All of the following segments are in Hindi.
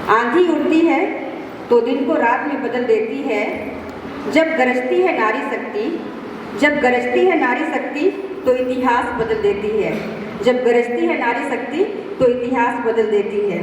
आंधी उड़ती है तो दिन को रात में बदल देती है। जब गरजती है नारी शक्ति, जब गरजती है नारी शक्ति तो इतिहास बदल देती है। जब गरजती है नारी शक्ति तो इतिहास बदल देती है।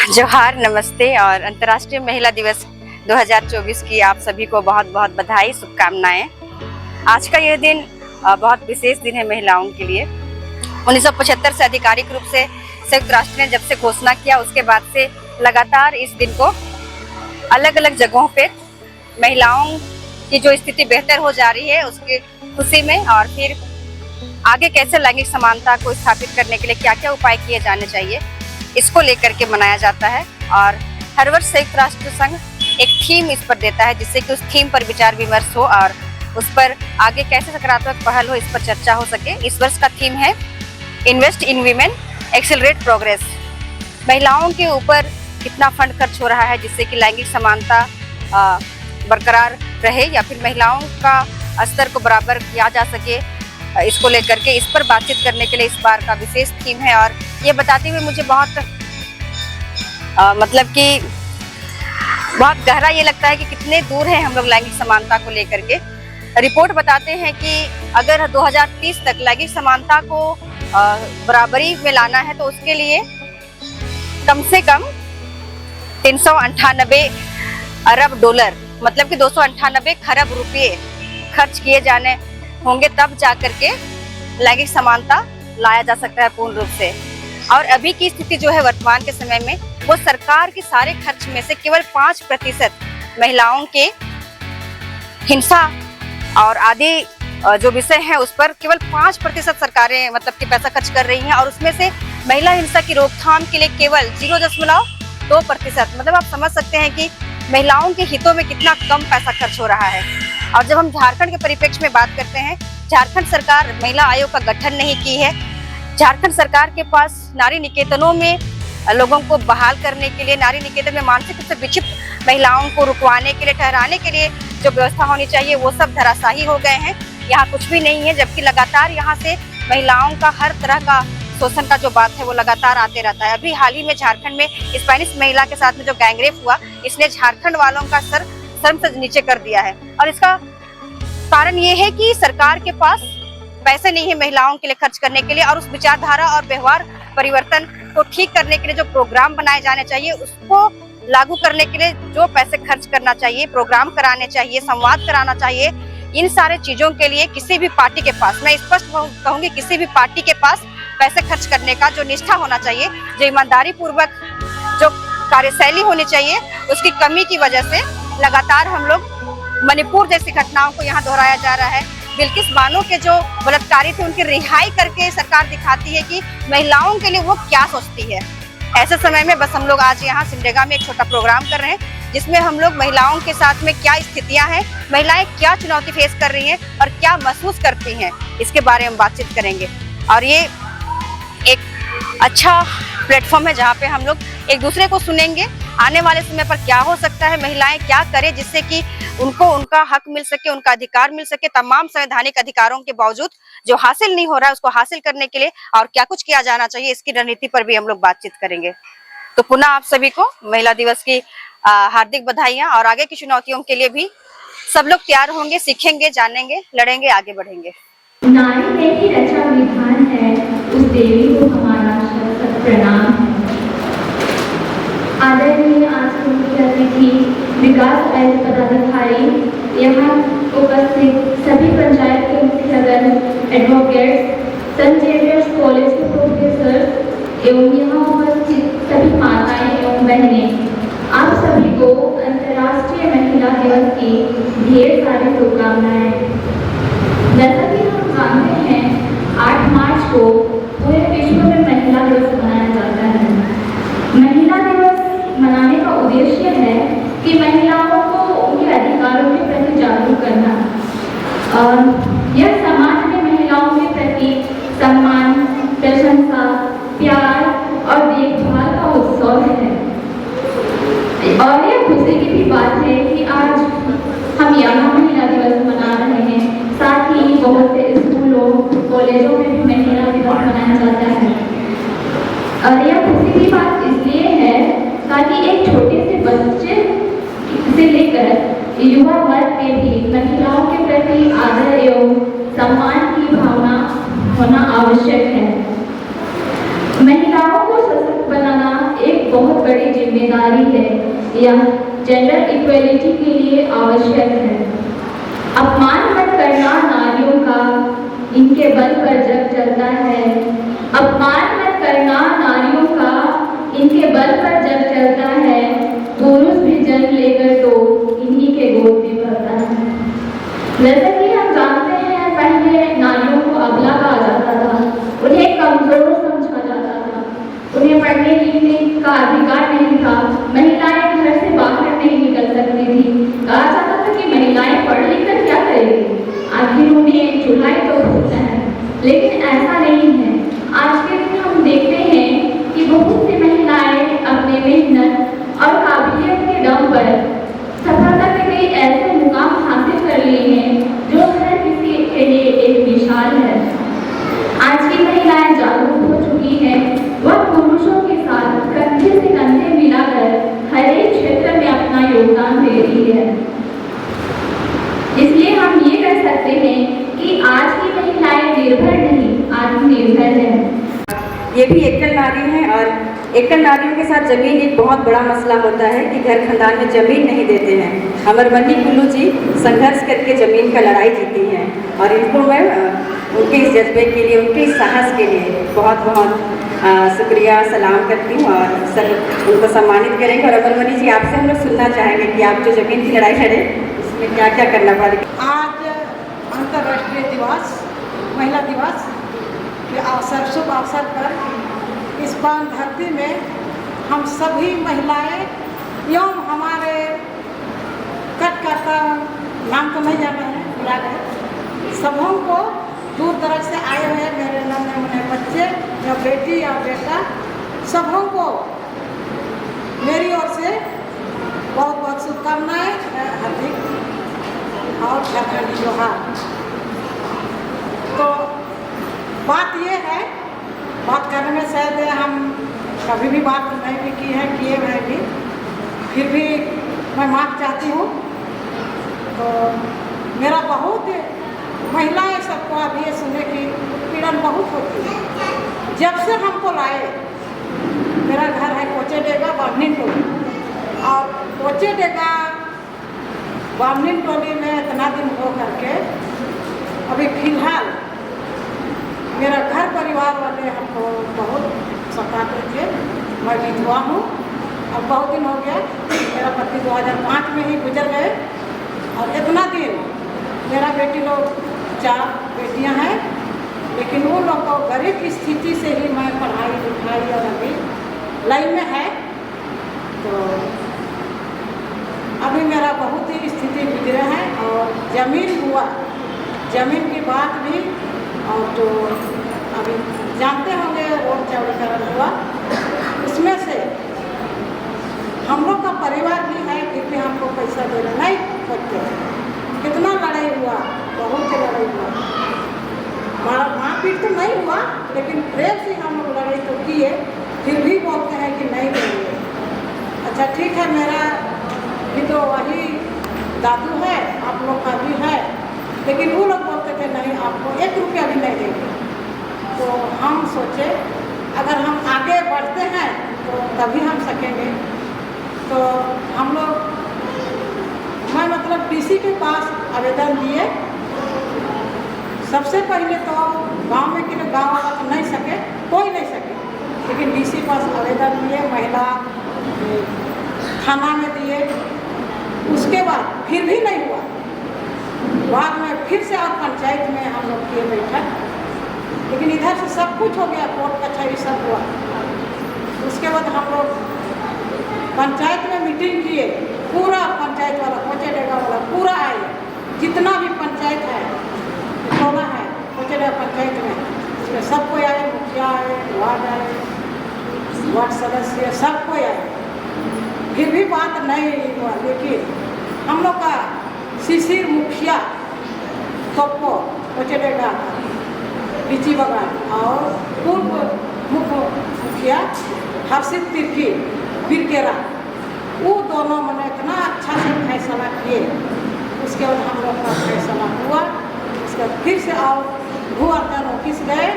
जोहार, नमस्ते और अंतर्राष्ट्रीय महिला दिवस 2024 की आप सभी को बहुत बहुत बधाई, शुभकामनाएं। आज का यह दिन बहुत विशेष दिन है महिलाओं के लिए। 1975 से आधिकारिक रूप से संयुक्त राष्ट्र ने जब से घोषणा किया, उसके बाद से लगातार इस दिन को अलग अलग जगहों पे महिलाओं की जो स्थिति बेहतर हो जा रही है उसकी खुशी में, और फिर आगे कैसे लैंगिक समानता को स्थापित करने के लिए क्या क्या उपाय किए जाने चाहिए, इसको लेकर के मनाया जाता है। और हर वर्ष संयुक्त राष्ट्र संघ एक थीम इस पर देता है, जिससे कि उस थीम पर विचार विमर्श हो और उस पर आगे कैसे सकारात्मक पहल हो, इस पर चर्चा हो सके। इस वर्ष का थीम है invest in women, accelerate progress. महिलाओं के ऊपर कितना फंड खर्च हो रहा है जिससे कि लैंगिक समानता बरकरार रहे, या फिर महिलाओं का स्तर को बराबर किया जा सके, इसको लेकर के इस पर बातचीत करने के लिए इस बार का विशेष थीम है। और ये बताते हुए मुझे बहुत मतलब कि बहुत गहरा ये लगता है कि कितने दूर हैं हम लोग लैंगिक समानता को लेकर के। रिपोर्ट बताते हैं कि अगर 2030 तक लैंगिक समानता को बराबरी में लाना है तो उसके लिए कम से कम 398 अरब डॉलर, मतलब कि 298 खरब रुपये खर्च किए जाने होंगे, तब जाकर के लैंगिक समानता लाया जा सकता है पूर्ण रूप से। और अभी की स्थिति जो है वर्तमान के समय में, वो सरकार के सारे खर्च में से केवल 5% महिलाओं के हिंसा और आदि जो विषय है उस पर केवल 5% सरकारें मतलब कि पैसा खर्च कर रही हैं, और उसमें से महिला हिंसा की रोकथाम के लिए केवल 0.2%। मतलब आप समझ सकते हैं कि महिलाओं के हितों में कितना कम पैसा खर्च हो रहा है। और जब हम झारखंड के परिप्रेक्ष्य में बात करते हैं, झारखंड सरकार महिला आयोग का गठन नहीं की है। झारखंड सरकार के पास नारी निकेतनों में लोगों को बहाल करने के लिए, नारी निकेतन में मानसिक रूप से विक्षिप्त महिलाओं को रुकवाने के लिए, ठहराने के लिए जो व्यवस्था होनी चाहिए वो सब धराशायी हो गए हैं। यहाँ कुछ भी नहीं है, जबकि लगातार यहाँ से महिलाओं का हर तरह का शोषण का जो बात है वो लगातार आते रहता है। अभी हाल ही में झारखंड में स्पेनिश महिला के साथ में जो गैंगरेप हुआ, इसने झारखंड वालों का सर शर्म से नीचे कर दिया है। और इसका कारण ये है कि सरकार के पास पैसे नहीं है महिलाओं के लिए खर्च करने के लिए, और उस विचारधारा और व्यवहार परिवर्तन को ठीक करने के लिए जो प्रोग्राम बनाए जाने चाहिए, उसको लागू करने के लिए जो पैसे खर्च करना चाहिए, प्रोग्राम कराने चाहिए, संवाद कराना चाहिए, इन सारे चीजों के लिए किसी भी पार्टी के पास, मैं स्पष्ट कहूंगी, किसी भी पार्टी के पास पैसे खर्च करने का जो निष्ठा होना चाहिए, जो ईमानदारी पूर्वक जो कार्यशैली होनी चाहिए, उसकी कमी की वजह से लगातार हम लोग मणिपुर जैसी घटनाओं को यहाँ दोहराया जा रहा है। बिल्किस बानो के जो बलात्कारी थे उनकी रिहाई करके सरकार दिखाती है कि महिलाओं के लिए वो क्या सोचती है। ऐसे समय में बस हम लोग आज यहाँ सिमडेगा में एक छोटा प्रोग्राम कर रहे हैं, जिसमें हम लोग महिलाओं के साथ में क्या स्थितियां हैं, महिलाएं क्या चुनौती फेस कर रही हैं और क्या महसूस करती हैं, इसके बारे में बातचीत करेंगे। और ये एक अच्छा प्लेटफॉर्म है जहाँ पे हम लोग एक दूसरे को सुनेंगे, आने वाले समय पर क्या हो सकता है, महिलाएं क्या करें जिससे कि उनको उनका हक मिल सके, उनका अधिकार मिल सके, तमाम संवैधानिक अधिकारों के बावजूद जो हासिल नहीं हो रहा है उसको हासिल करने के लिए और क्या कुछ किया जाना चाहिए, इसकी रणनीति पर भी हम लोग बातचीत करेंगे। तो पुनः आप सभी को महिला दिवस की हार्दिक बधाइयां, और आगे की चुनौतियों के लिए भी सब लोग तैयार होंगे, सीखेंगे, जानेंगे, लड़ेंगे, आगे बढ़ेंगे। नारी में ही रचा विधान है, उस देवी को हमारा प्रणाम है। आदरणीय आज की मुख्य अतिथि विकास आयुक्त पदाधिकारी, यहाँ उपस्थित सभी पंचायत के मुखियागण, एडवोकेट्स, सेंट जेवियर्स कॉलेज के प्रोफेसर एवं यहाँ उपस्थित सभी माताएं एवं बहनें, आप सभी को अंतर्राष्ट्रीय महिला दिवस की ढेर सारी शुभकामनाएं। जैसा कि हम जानते हैं 8 मार्च को पूरे विश्व में महिला दिवस मनाया जाता है। महिला दिवस मनाने का उद्देश्य है कि महिलाओं को उनके अधिकारों के प्रति जागरूक करना और यह समाज में महिलाओं के प्रति सम्मान, प्रशंसा, प्यार और देखभाल का उत्सव है। और यह खुशी की भी बात है कि आज हम यहाँ महिला दिवस मना रहे हैं। साथ ही बहुत से स्कूलों, कॉलेजों में भी महिला दिवस मनाया जाता है। और यह खुशी की बात इसलिए है ताकि एक छोटे से बच्चे से लेकर युवा वर्ग में भी महिलाओं के प्रति आदर एवं सम्मान की भावना होना आवश्यक है। महिलाओं को सशक्त बनाना एक बहुत बड़ी जिम्मेदारी है। यह जेंडर इक्वलिटी के लिए आवश्यक है। अपमान मत करना नारियों का, इनके बल पर जग चलता है। अपमान मत करना नारियों का, इनके बल पर जग चलता है। पुरुष भी जन्म लेकर तो इन्हीं के गोद में भरता है। जैसा कि हम जानते हैं पहले नारियों को अबला कहा जाता था, उन्हें कमजोर समझा जाता था, उन्हें पढ़ने लिखने का अधिकार नहीं था, महिलाएं घर से बाहर नहीं निकल सकती थी। कहा जाता था कि महिलाएं पढ़ लिख कर क्या करेगी, आखिर उन्हें चूल्हा ही तो भूलना है। लेकिन ऐसा नहीं है। आज के दिन हम देखते हैं कि बहुत सी महिलाएं अपने मेहनत और काबिलियत के दम पर सफलता के कई ऐसे मुकाम हासिल कर लिए हैं जो हर किसी के लिए एक मिसाल है। आज की महिलाएं जागरूक हो चुकी हैं। वह पुरुषों के साथ कंधे से कंधे मिलाकर हर एक क्षेत्र में अपना योगदान दे रही है। इसलिए हम ये कह सकते हैं कि आज की महिलाएं निर्भर नहीं, आत्मनिर्भर है। ये भी एकल नारी हैं और एकल नारियों के साथ ज़मीन एक बहुत बड़ा मसला होता है कि घर खानदान में ज़मीन नहीं देते हैं। अमरबन्नी कुल्लू जी संघर्ष करके ज़मीन का लड़ाई जीती हैं और इनको मैं उनके इस जज्बे के लिए, उनके इस साहस के लिए बहुत बहुत शुक्रिया सलाम करती हूँ और सब उनको सम्मानित करेंगे। और अमरबन्नी जी, आपसे हम लोग सुनना चाहेंगे कि आप जो ज़मीन की लड़ाई लड़े उसमें क्या क्या करना पड़ा। आज अंतर्राष्ट्रीय दिवस, महिला दिवस के शुभ अवसर पर इस पावन धरती में हम सभी महिलाएं एवं हमारे कटकर्ता, नाम तो नहीं जाना है, बुला गए सबों को, दूर दराज से आए हुए मेरे नन्हे मुन्ने बच्चे या बेटी या बेटा, सबों को मेरी ओर से बहुत बहुत शुभकामनाएं, हार्दिक और झारखंडी जोहार। तो बात ये है, बात करने में शायद हम कभी भी बात नहीं भी की है, किए हैं भी, फिर भी मैं माफ़ चाहती हूँ। तो मेरा बहुत महिलाएं सबको अभी ये सुनने की पीड़न बहुत होती है। जब से हमको लाए, मेरा घर है कोचे डेगा बामनी टोली, और कोचे डेगा बामनी टोली में इतना दिन हो करके अभी फिलहाल मेरा घर परिवार वाले हमको बहुत सताते थे। मैं विधवा हूँ, अब बहुत दिन हो गया, मेरा पति 2005 में ही गुजर गए और इतना दिन मेरा बेटी लोग 4 बेटियां हैं, लेकिन वो लोग को गरीब की स्थिति से ही मैं पढ़ाई लिखाई और अभी लाइन में है। तो अभी मेरा बहुत ही स्थिति बिगड़े हैं और ज़मीन हुआ, ज़मीन की बात भी, और जो अभी जानते होंगे रोड चौड़ीकरण हुआ, उसमें से हम लोग का परिवार भी है, फिर भी हमको पैसा देना नहीं करते। कितना लड़ाई हुआ, बहुत लड़ाई हुआ, मारपीट तो नहीं हुआ, लेकिन प्रेम से हम लोग लड़ाई तो किए, फिर भी बोलते हैं कि नहीं देंगे। अच्छा ठीक है, मेरा भी तो वही दादू है, आप लोग का भी है, लेकिन वो लोग बोलते थे नहीं, आपको 1 रुपया भी नहीं देंगे। तो हम सोचे अगर हम आगे बढ़ते हैं तो तभी हम सकेंगे। तो हम लोग सब डीसी के पास आवेदन दिए। सबसे पहले तो गांव में कि गांव वाला तो नहीं सके, कोई नहीं सके, लेकिन डीसी पास आवेदन दिए, महिला थाना में दिए। उसके बाद फिर भी नहीं हुआ। बाद में फिर से और पंचायत में हम लोग किए बैठक, लेकिन इधर से सब कुछ हो गया, कोर्ट कचहरी सब हुआ। उसके बाद हम लोग पंचायत में मीटिंग किए, पूरा पंचायत वाला, कोचेडेगा वाला पूरा आए, जितना भी पंचायत है, टोला है कोचेडेगा पंचायत में, उसमें सब कोई आए, मुखिया आए, वार्ड सदस्य, सब कोई आए। फिर भी बात नहीं हुआ, लेकिन हम लोग का शिशिर मुखिया तोप्पो कोचेडेगा बीची बगान और पूर्व मुखिया हर्षित तिर्की बिरकेरा, वो दोनों मैंने इतना अच्छा से फैसला किए। उसके बाद हम लोग का फैसला हुआ। उसके बाद फिर से आओ भू अर्जन ऑफिस गए।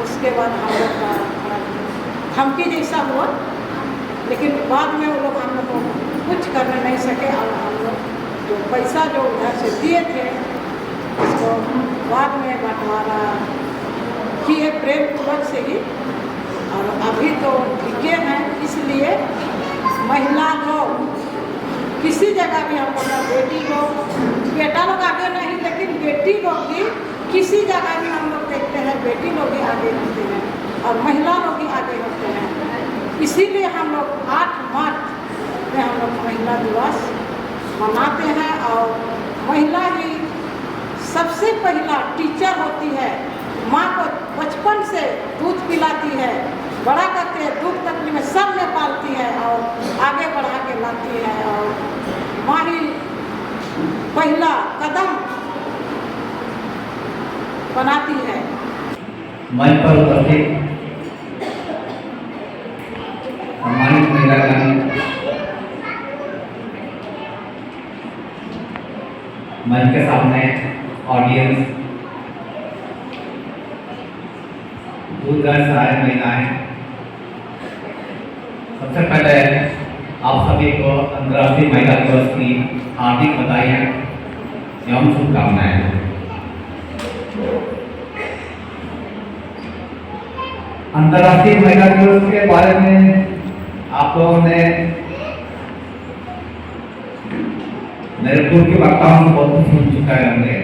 उसके बाद हम लोग का धमकी जैसा हुआ, लेकिन बाद में वो लोग हम लोग को कुछ करने नहीं सके। और हम लोग जो पैसा जो उधर से दिए थे उसको बाद में बंटवारा किए प्रेम पूर्वक से ही। और अभी तो ठीक है, इसलिए महिला लोग किसी जगह भी हम लोग का बेटी लोग, बेटा लोग आगे नहीं, लेकिन बेटी लोग भी किसी जगह भी हम लोग देखते हैं बेटी लोग भी आगे होते हैं और महिला लोग भी आगे होते हैं। इसीलिए हम लोग 8 मार्च में हम लोग महिला दिवस मनाते हैं। और महिला ही सबसे पहला टीचर होती है। माँ को बचपन से दूध पिलाती है, बड़ा करती है, दुख तकलीफ में सब में पालती है और आगे बढ़ा के लाती है। और माँ ही पहला कदम बनाती है। मंच पर उपस्थित सम्मानित महिलागण, मंच के सामने ऑडियंस, दूरदर्श सहायक महिलाएं, सबसे पहले आप सभी को अंतर्राष्ट्रीय महिला दिवस की हार्दिक बधाई एवं शुभकामनाएं। अंतर्राष्ट्रीय महिला दिवस के बारे में आप लोगों ने मेरे पूर्व के वक्ताओं से बहुत सुन चुका है होंगे।